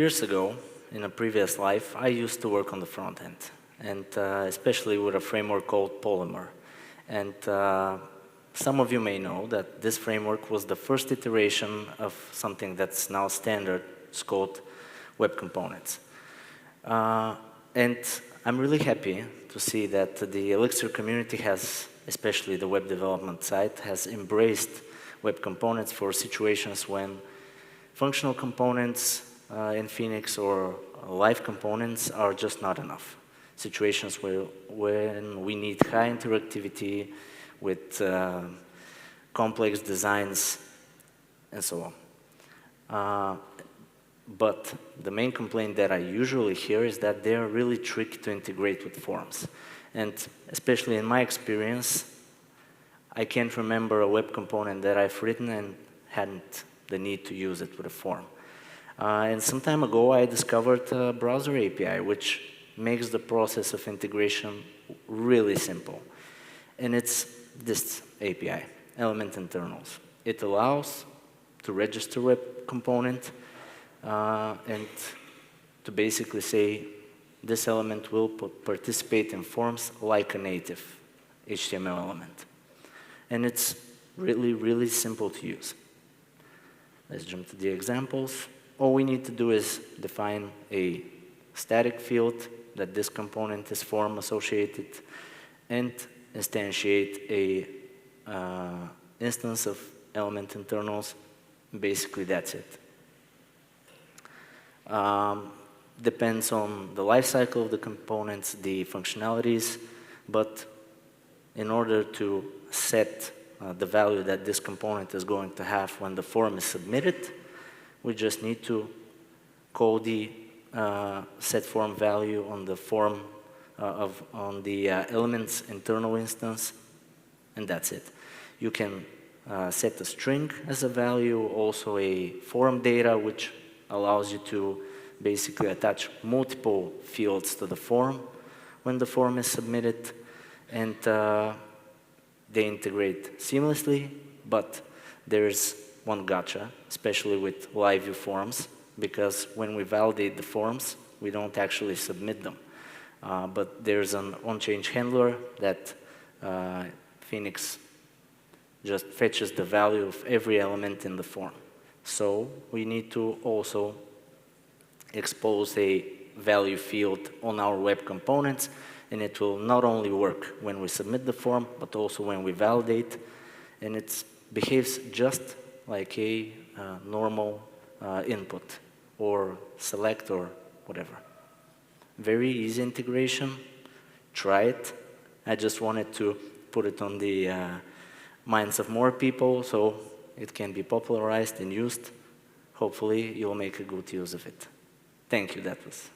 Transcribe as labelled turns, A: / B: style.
A: years ago, in a previous life, I used to work on the front end, and especially with a framework called Polymer. And some of you may know that this framework was the first iteration of something that's now standard. It's called Web Components. And I'm really happy to see that the Elixir community has, especially the web development side, has embraced Web Components for situations when functional components in Phoenix or live components are just not enough. Situations when we need high interactivity with complex designs and so on. But the main complaint that I usually hear is that they're really tricky to integrate with forms. And especially in my experience, I can't remember a web component that I've written and hadn't the need to use it with a form. And some time ago, I discovered a browser API, which makes the process of integration really simple. And it's this API, Element Internals. It allows to register web component and to basically say this element will participate in forms like a native HTML element. And it's really, really simple to use. Let's jump to the examples. All we need to do is define a static field that this component is form associated and instantiate a instance of element internals. Basically, that's it. Depends on the lifecycle of the components, the functionalities, but in order to set the value that this component is going to have when the form is submitted, we just need to call the set form value on the form on the element's internal instance, and that's it. You can set a string as a value, also a form data, which allows you to basically attach multiple fields to the form when the form is submitted, and they integrate seamlessly, but there's one gotcha, especially with live view forms, because when we validate the forms, we don't actually submit them. But there's an on-change handler that Phoenix just fetches the value of every element in the form. So we need to also expose a value field on our web components, and it will not only work when we submit the form, but also when we validate, and it behaves just like a normal input or select or whatever. Very easy integration. Try it. I just wanted to put it on the minds of more people so it can be popularized and used. Hopefully, you'll make a good use of it. Thank you. That was.